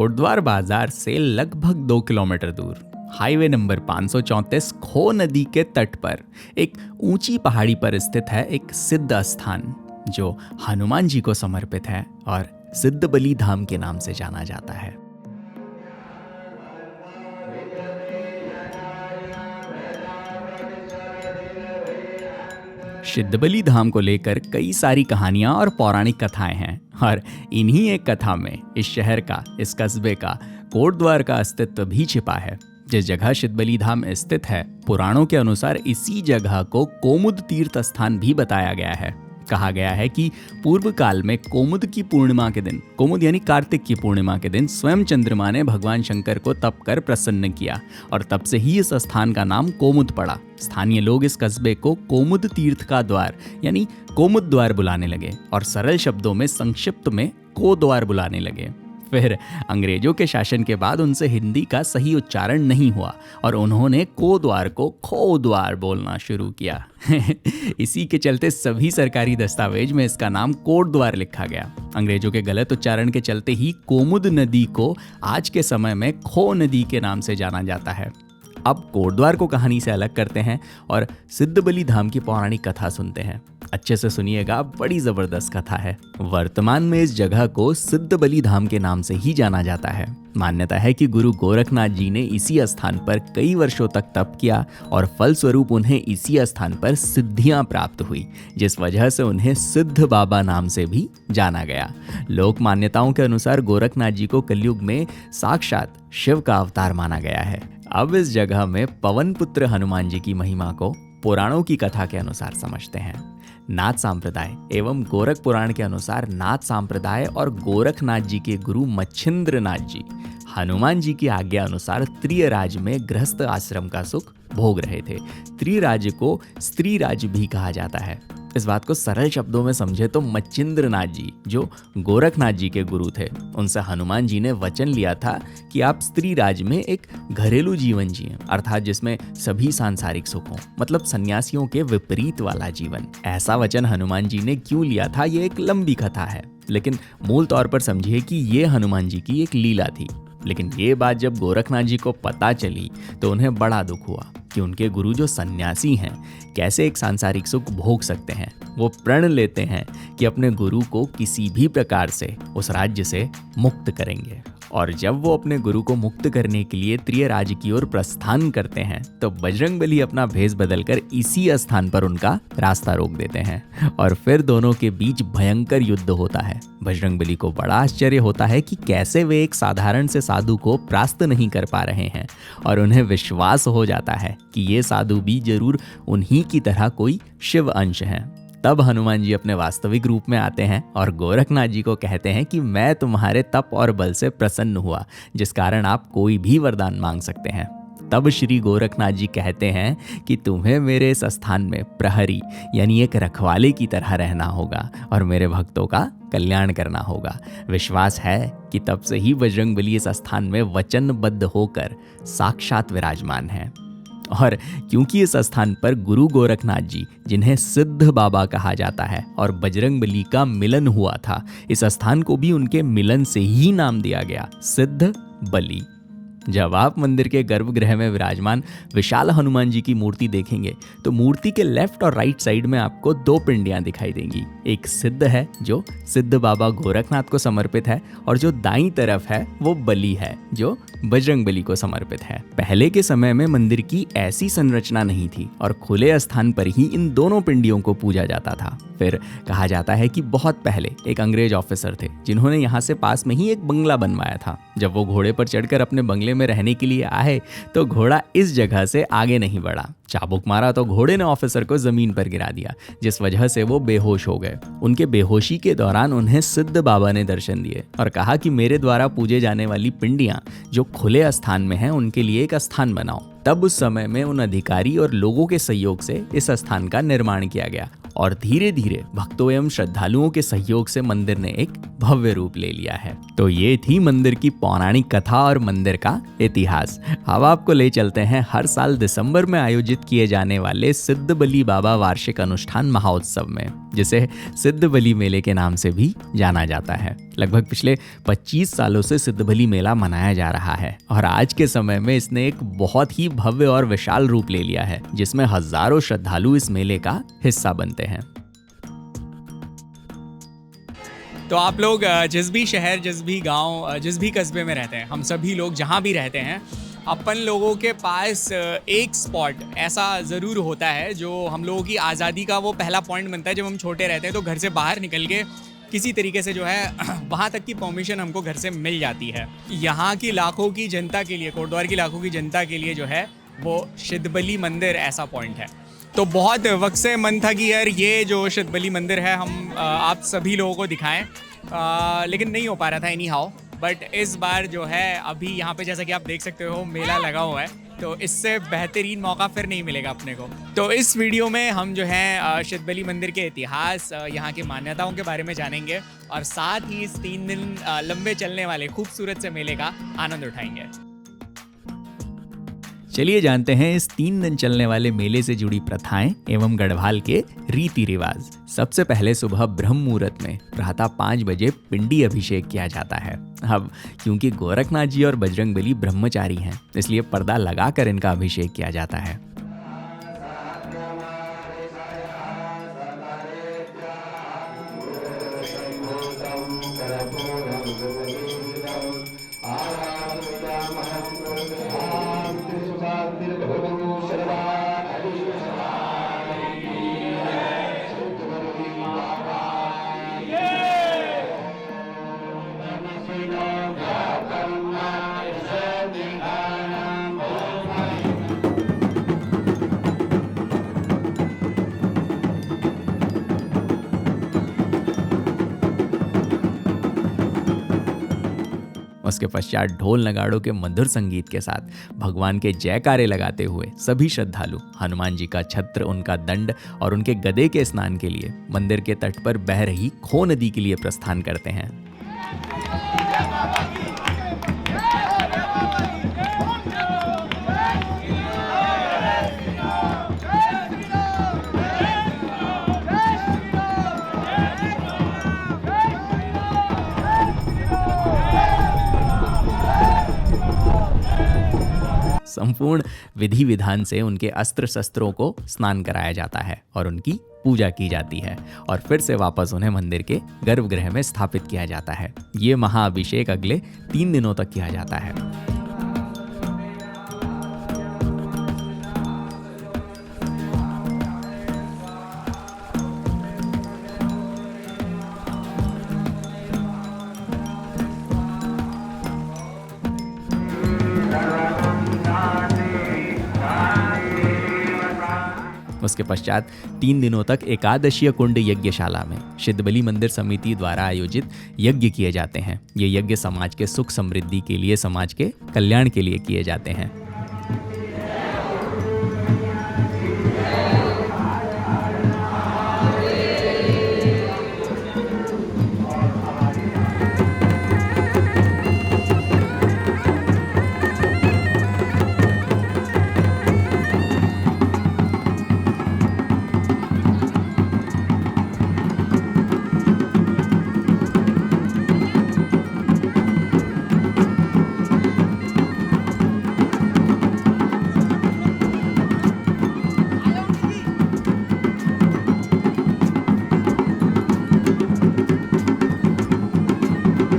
कोटद्वार बाजार से लगभग 2 किलोमीटर दूर हाईवे नंबर 534 खो नदी के तट पर एक ऊंची पहाड़ी पर स्थित है एक सिद्ध स्थान जो हनुमान जी को समर्पित है और सिद्धबली धाम के नाम से जाना जाता है। सिद्धबली धाम को लेकर कई सारी कहानियां और पौराणिक कथाएं हैं और इन्हीं एक कथा में इस शहर का, इस कस्बे का, कोटद्वार का अस्तित्व भी छिपा है। जिस जगह सिद्धबली धाम स्थित है, पुराणों के अनुसार इसी जगह को कोमुद तीर्थ स्थान भी बताया गया है। कहा गया है कि पूर्व काल में कोमुद की पूर्णिमा के दिन, कोमुद यानी कार्तिक की पूर्णिमा के दिन, स्वयं चंद्रमा ने भगवान शंकर को तप कर प्रसन्न किया और तब से ही इस स्थान का नाम कोमुद पड़ा। स्थानीय लोग इस कस्बे को कोमुद तीर्थ का द्वार यानी कोमुद द्वार बुलाने लगे और सरल शब्दों में संक्षिप्त में को द्वार बुलाने लगे। फिर अंग्रेजों के शासन के बाद उनसे हिंदी का सही उच्चारण नहीं हुआ और उन्होंने को द्वार को खो द्वार बोलना शुरू किया। इसी के चलते सभी सरकारी दस्तावेज में इसका नाम कोट द्वार लिखा गया। अंग्रेजों के गलत उच्चारण के चलते ही कोमुद नदी को आज के समय में खो नदी के नाम से जाना जाता है। अब कोटद्वार को कहानी से अलग करते हैं और सिद्धबली धाम की पौराणिक कथा सुनते हैं। अच्छे से सुनिएगा, बड़ी जबरदस्त कथा है। वर्तमान में इस जगह को सिद्धबली धाम के नाम से ही जाना जाता है। मान्यता है कि गुरु गोरखनाथ जी ने इसी स्थान पर कई वर्षों तक तप किया और फलस्वरूप उन्हें इसी स्थान पर सिद्धियां प्राप्त हुई, जिस वजह से उन्हें सिद्ध बाबा नाम से भी जाना गया। लोक मान्यताओं के अनुसार गोरखनाथ जी को कलयुग में साक्षात शिव का अवतार माना गया है। अब इस जगह में पवन पुत्र हनुमान जी की महिमा को पुराणों की कथा के अनुसार समझते हैं। नाथ संप्रदाय एवं गोरख पुराण के अनुसार नाथ संप्रदाय और गोरखनाथ जी के गुरु मच्छिंद्रनाथ जी हनुमान जी की आज्ञा अनुसार त्रियराज में गृहस्थ आश्रम का सुख भोग रहे थे। त्रिराज को स्त्री राज भी कहा जाता है। इस बात को सरल शब्दों में समझे तो मच्छिंद्रनाथ जी जो गोरखनाथ जी के गुरु थे, उनसे हनुमान जी ने वचन लिया था कि आप स्त्री राज में एक घरेलू जीवन जिएं, अर्थात जिसमें सभी सांसारिक सुख हों, मतलब सन्यासियों के विपरीत वाला जीवन। ऐसा वचन हनुमान जी ने क्यों लिया था, ये एक लंबी कथा है, लेकिन मूल तौर पर समझिए कि ये हनुमान जी की एक लीला थी। लेकिन ये बात जब गोरखनाथ जी को पता चली तो उन्हें बड़ा दुख हुआ कि उनके गुरु जो सन्यासी हैं कैसे एक सांसारिक सुख भोग सकते हैं। वो प्रण लेते हैं कि अपने गुरु को किसी भी प्रकार से उस राज्य से मुक्त करेंगे और जब वो अपने गुरु को मुक्त करने के लिए त्रियराज की ओर प्रस्थान करते हैं तो बजरंगबली अपना भेष बदलकर इसी स्थान पर उनका रास्ता रोक देते हैं और फिर दोनों के बीच भयंकर युद्ध होता है। बजरंगबली को बड़ा आश्चर्य होता है कि कैसे वे एक साधारण से साधु को परास्त नहीं कर पा रहे हैं और उन्हें विश्वास हो जाता है कि ये साधु भी जरूर उन्हीं की तरह कोई शिव अंश हैं। तब हनुमान जी अपने वास्तविक रूप में आते हैं और गोरखनाथ जी को कहते हैं कि मैं तुम्हारे तप और बल से प्रसन्न हुआ, जिस कारण आप कोई भी वरदान मांग सकते हैं। तब श्री गोरखनाथ जी कहते हैं कि तुम्हें मेरे इस स्थान में प्रहरी यानी एक रखवाले की तरह रहना होगा और मेरे भक्तों का कल्याण करना होगा। विश्वास है कि तब से ही बजरंगबली इस स्थान में वचनबद्ध होकर साक्षात विराजमान है। और क्योंकि इस स्थान पर गुरु गोरखनाथ जी, जिन्हें सिद्ध बाबा कहा जाता है, और बजरंगबली का मिलन हुआ था, इस स्थान को भी उनके मिलन से ही नाम दिया गया, सिद्ध बली। जब आप मंदिर के गर्भगृह में विराजमान विशाल हनुमान जी की मूर्ति देखेंगे तो मूर्ति के लेफ्ट और राइट साइड में आपको 2 पिंडियां दिखाई देंगी। एक सिद्ध है जो सिद्ध बाबा गोरखनाथ को समर्पित है और जो दाईं तरफ है वो बली है जो बजरंगबली को समर्पित है। पहले के समय में मंदिर की ऐसी संरचना नहीं थी और खुले स्थान पर ही इन दोनों पिंडियों को पूजा जाता था। फिर कहा जाता है कि बहुत पहले एक अंग्रेज ऑफिसर थे जिन्होंने यहाँ से पास में ही एक बंगला बनवाया था। जब वो घोड़े पर चढ़कर अपने बंगले में रहने के लिए आए तो घोड़ा इस जगह से आगे नहीं बढ़ा। चाबुक मारा तो घोड़े ने ऑफिसर को जमीन पर गिरा दिया, जिस वजह से वो बेहोश हो गए। उनके बेहोशी के दौरान उन्हें सिद्ध बाबा ने दर्शन दिए और कहा कि मेरे द्वारा पूजे जाने वाली पिंडियां जो खुले स्थान में हैं उनके लिए एक स्थान बनाओ। तब उस समय में उन अधिकारी और लोगों के सहयोग से इस स्थान का निर्माण किया गया और धीरे धीरे भक्तों एवं श्रद्धालुओं के सहयोग से मंदिर ने एक भव्य रूप ले लिया है। तो ये थी मंदिर की पौराणिक कथा और मंदिर का इतिहास। अब आपको ले चलते हैं हर साल दिसंबर में आयोजित किए जाने वाले सिद्धबली बाबा वार्षिक अनुष्ठान महोत्सव में, जिसे सिद्धबली मेले के नाम से भी जाना जाता है। लगभग पिछले 25 सालों से सिद्धबली मेला मनाया जा रहा है और आज के समय में इसने एक बहुत ही भव्य और विशाल रूप ले लिया है, जिसमें हजारों श्रद्धालु इस मेले का हिस्सा बनते हैं। तो आप लोग जिस भी शहर, जिस भी गांव, जिस भी कस्बे में रहते हैं, हम सभी लोग जहां भी रहते हैं, अपन लोगों के पास एक स्पॉट ऐसा ज़रूर होता है जो हम लोगों की आज़ादी का वो पहला पॉइंट बनता है। जब हम छोटे रहते हैं तो घर से बाहर निकल के किसी तरीके से जो है वहाँ तक की परमिशन हमको घर से मिल जाती है। यहाँ की लाखों की जनता के लिए, कोटद्वार की लाखों की जनता के लिए जो है वो सिद्धबली मंदिर ऐसा पॉइंट है। तो बहुत वक्त से मन था कि यार ये जो सिद्धबली मंदिर है हम आप सभी लोगों को दिखाएं, लेकिन नहीं हो पा रहा था एनी हाउ। बट इस बार जो है अभी यहाँ पे जैसा कि आप देख सकते हो मेला लगा हुआ है, तो इससे बेहतरीन मौका फिर नहीं मिलेगा अपने को। तो इस वीडियो में हम जो है सिद्धबली मंदिर के इतिहास, यहाँ की मान्यताओं के बारे में जानेंगे और साथ ही इस 3 दिन लंबे चलने वाले खूबसूरत से मेले का आनंद उठाएंगे। चलिए जानते हैं इस 3 दिन चलने वाले मेले से जुड़ी प्रथाएं एवं गढ़वाल के रीति रिवाज। सबसे पहले सुबह ब्रह्म मुहूर्त में प्रातः 5 बजे पिंडी अभिषेक किया जाता है। अब क्योंकि गोरखनाथ जी और बजरंगबली ब्रह्मचारी हैं, इसलिए पर्दा लगाकर इनका अभिषेक किया जाता है। उसके पश्चात ढोल नगाड़ों के मधुर संगीत के साथ भगवान के जयकारे लगाते हुए सभी श्रद्धालु हनुमान जी का छत्र, उनका दंड और उनके गदे के स्नान के लिए मंदिर के तट पर बह रही खो नदी के लिए प्रस्थान करते हैं। संपूर्ण विधि विधान से उनके अस्त्र शस्त्रों को स्नान कराया जाता है और उनकी पूजा की जाती है और फिर से वापस उन्हें मंदिर के गर्भगृह में स्थापित किया जाता है। ये महाअभिषेक अगले 3 दिनों तक किया जाता है। उसके पश्चात 3 दिनों तक एकादशीय कुंड यज्ञशाला में सिद्धबली मंदिर समिति द्वारा आयोजित यज्ञ किए जाते हैं। ये यज्ञ समाज के सुख समृद्धि के लिए, समाज के कल्याण के लिए किए जाते हैं।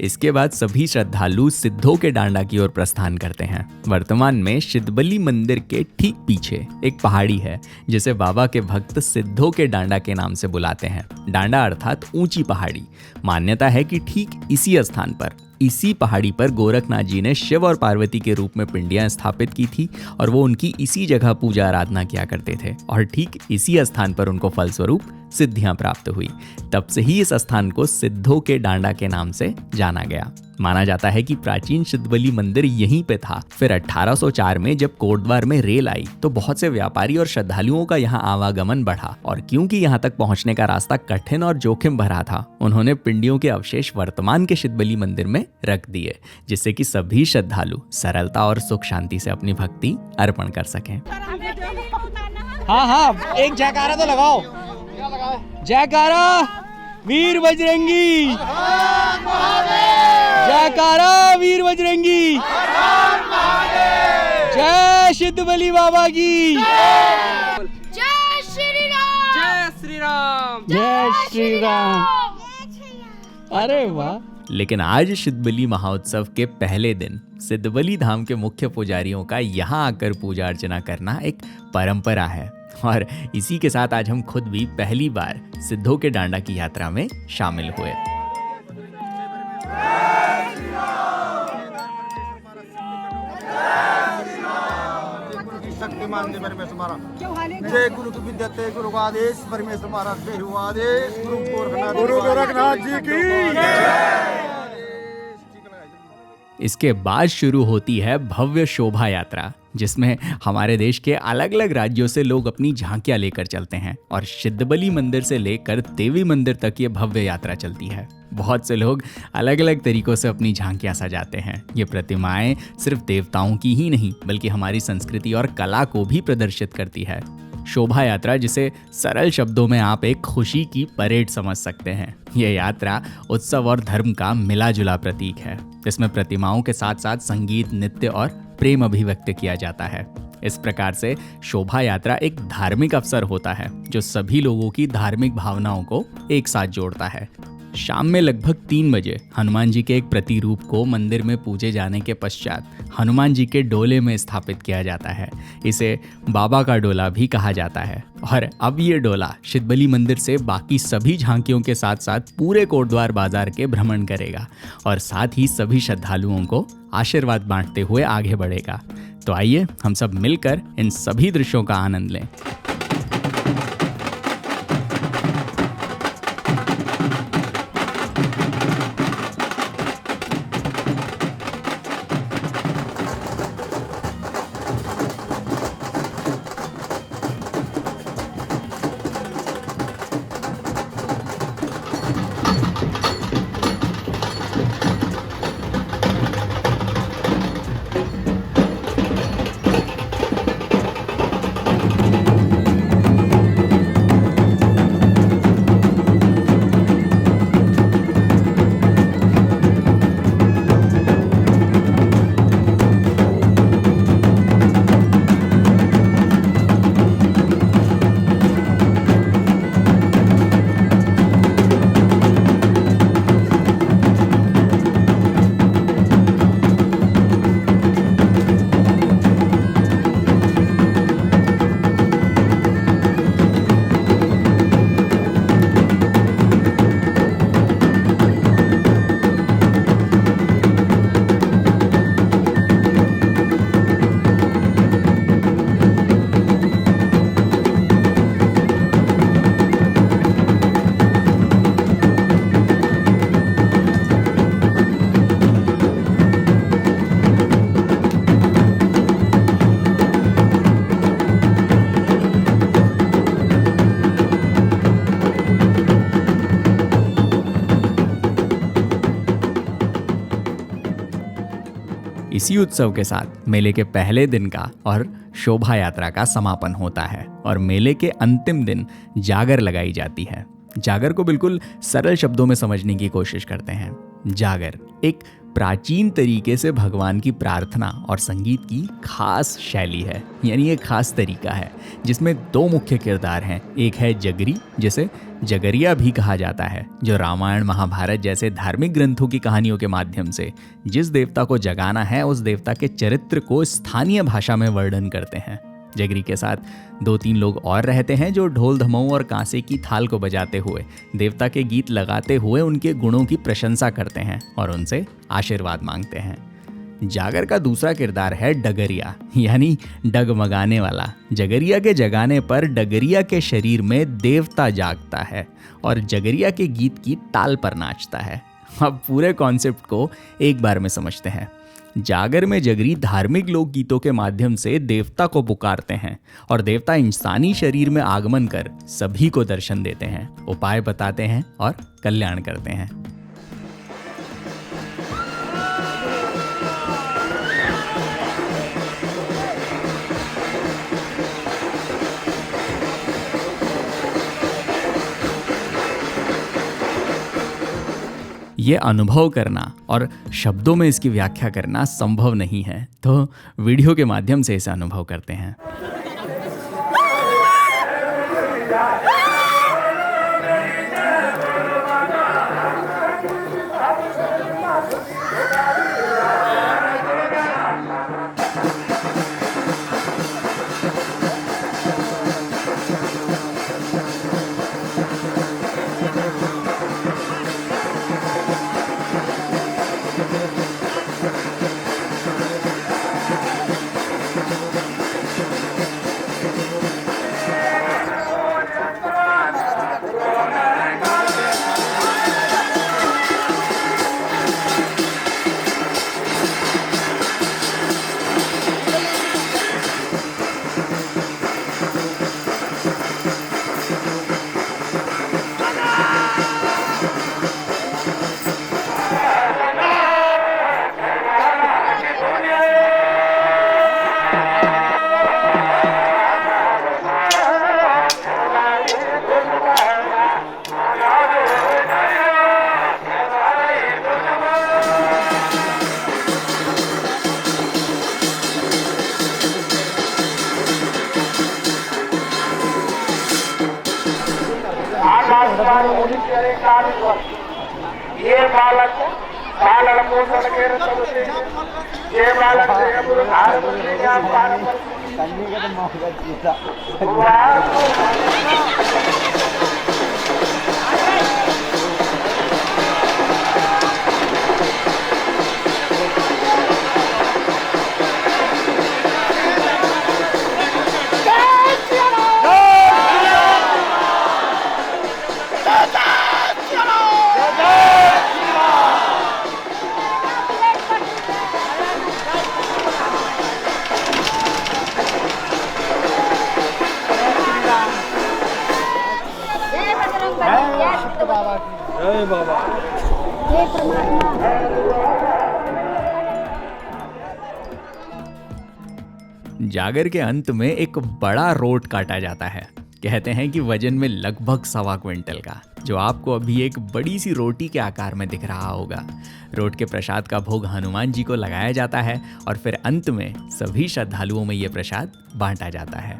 इसके बाद सभी श्रद्धालु सिद्धों के डांडा की ओर प्रस्थान करते हैं। वर्तमान में सिद्धबली मंदिर के ठीक पीछे एक पहाड़ी है जिसे बाबा के भक्त सिद्धों के डांडा के नाम से बुलाते हैं। डांडा अर्थात ऊंची पहाड़ी। मान्यता है कि ठीक इसी स्थान पर, इसी पहाड़ी पर गोरखनाथ जी ने शिव और पार्वती के रूप में पिंडियां स्थापित की थी और वो उनकी इसी जगह पूजा आराधना किया करते थे और ठीक इसी स्थान पर उनको फलस्वरूप सिद्धियां प्राप्त हुई। तब से ही इस स्थान को सिद्धों के डांडा के नाम से जाना गया। माना जाता है कि प्राचीन सिद्धबली मंदिर यहीं पे था। फिर 1804 में जब कोटद्वार में रेल आई तो बहुत से व्यापारी और श्रद्धालुओं का यहाँ आवागमन बढ़ा, और क्योंकि यहाँ तक पहुँचने का रास्ता कठिन और जोखिम भरा था, उन्होंने पिंडियों के अवशेष वर्तमान के सिद्धबली मंदिर में रख दिए, जिससे कि सभी श्रद्धालु सरलता और सुख शांति से अपनी भक्ति अर्पण कर सकें। हाँ, एक जयकारा तो लगाओ। जयकारा वीर बजरंगी, जयकारा वीर बजरंगी, जय सिद्धबली बाबा की, जय श्री राम, जय श्री राम, जय श्री राम। अरे वाह। लेकिन आज सिद्धबली महोत्सव के पहले दिन सिद्धबली धाम के मुख्य पुजारियों का यहाँ आकर पूजा अर्चना करना एक परंपरा है, और इसी के साथ आज हम खुद भी पहली बार सिद्धों के डांडा की यात्रा में शामिल हुए। जय गुरु की विद्या ते गुरु का आदेश, परमेश्वर महाराज पे हुआ आदेश, गुरु गोरखनाथ जी की। इसके बाद शुरू होती है भव्य शोभा यात्रा, जिसमें हमारे देश के अलग अलग राज्यों से लोग अपनी झांकियां लेकर चलते हैं, और सिद्धबली मंदिर से लेकर देवी मंदिर तक ये भव्य यात्रा चलती है। बहुत से लोग अलग अलग तरीकों से अपनी झांकियां सजाते हैं। ये प्रतिमाएं सिर्फ देवताओं की ही नहीं बल्कि हमारी संस्कृति और कला को भी प्रदर्शित करती है। शोभा यात्रा, जिसे सरल शब्दों में आप एक खुशी की परेड समझ सकते हैं, यह यात्रा उत्सव और धर्म का मिला जुला प्रतीक है। इसमें प्रतिमाओं के साथ साथ संगीत, नृत्य और प्रेम अभिव्यक्त किया जाता है। इस प्रकार से शोभा यात्रा एक धार्मिक अवसर होता है जो सभी लोगों की धार्मिक भावनाओं को एक साथ जोड़ता है। शाम में लगभग 3 बजे हनुमान जी के एक प्रतिरूप को मंदिर में पूजे जाने के पश्चात हनुमान जी के डोले में स्थापित किया जाता है। इसे बाबा का डोला भी कहा जाता है, और अब ये डोला सिद्धबली मंदिर से बाकी सभी झांकियों के साथ साथ पूरे कोटद्वार बाजार के भ्रमण करेगा, और साथ ही सभी श्रद्धालुओं को आशीर्वाद बांटते हुए आगे बढ़ेगा। तो आइए हम सब मिलकर इन सभी दृश्यों का आनंद लें। इसी उत्सव के साथ मेले के पहले दिन का और शोभा यात्रा का समापन होता है, और मेले के अंतिम दिन जागर लगाई जाती है। जागर को बिल्कुल सरल शब्दों में समझने की कोशिश करते हैं। जागर एक प्राचीन तरीके से भगवान की प्रार्थना और संगीत की खास शैली है, यानी एक खास तरीका है जिसमें 2 मुख्य किरदार हैं। एक है जगरी, जिसे जगरिया भी कहा जाता है, जो रामायण महाभारत जैसे धार्मिक ग्रंथों की कहानियों के माध्यम से जिस देवता को जगाना है उस देवता के चरित्र को स्थानीय भाषा में वर्णन करते हैं। जगरी के साथ 2-3 लोग और रहते हैं जो ढोल धमऊ और कांसे की थाल को बजाते हुए देवता के गीत लगाते हुए उनके गुणों की प्रशंसा करते हैं और उनसे आशीर्वाद मांगते हैं। जागर का दूसरा किरदार है डगरिया, यानी डगमगाने वाला। जगरिया के जगाने पर डगरिया के शरीर में देवता जागता है और जगरिया के गीत की ताल पर नाचता है। अब पूरे कॉन्सेप्ट को एक बार में समझते हैं। जागर में जगरी धार्मिक लोकगीतों के माध्यम से देवता को पुकारते हैं और देवता इंसानी शरीर में आगमन कर सभी को दर्शन देते हैं, उपाय बताते हैं और कल्याण करते हैं। ये अनुभव करना और शब्दों में इसकी व्याख्या करना संभव नहीं है, तो वीडियो के माध्यम से इसे अनुभव करते हैं। ये बालक पालन पोषण के रतन से ये बालक से गुरु धार से ज्ञान पान पर कन्या का तो मौका चीता जय बाबा जय परमात्मा। जागर के अंत में एक बड़ा रोट काटा जाता है। कहते हैं कि वजन में लगभग 1.25 क्विंटल का, जो आपको अभी एक बड़ी सी रोटी के आकार में दिख रहा होगा। रोट के प्रसाद का भोग हनुमान जी को लगाया जाता है और फिर अंत में सभी श्रद्धालुओं में ये प्रसाद बांटा जाता है।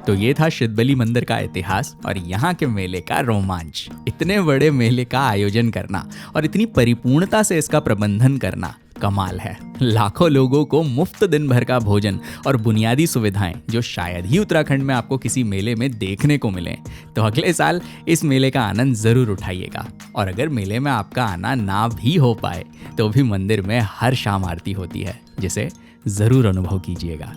तो ये था शिदबली मंदिर का इतिहास और यहाँ के मेले का रोमांच। इतने बड़े मेले का आयोजन करना और इतनी परिपूर्णता से इसका प्रबंधन करना कमाल है। लाखों लोगों को मुफ्त दिन भर का भोजन और बुनियादी सुविधाएं जो शायद ही उत्तराखंड में आपको किसी मेले में देखने को मिले। तो अगले साल इस मेले का आनंद जरूर उठाइएगा। और अगर मेले में आपका आना ना भी हो पाए तो भी मंदिर में हर शाम आरती होती है, जिसे जरूर अनुभव कीजिएगा।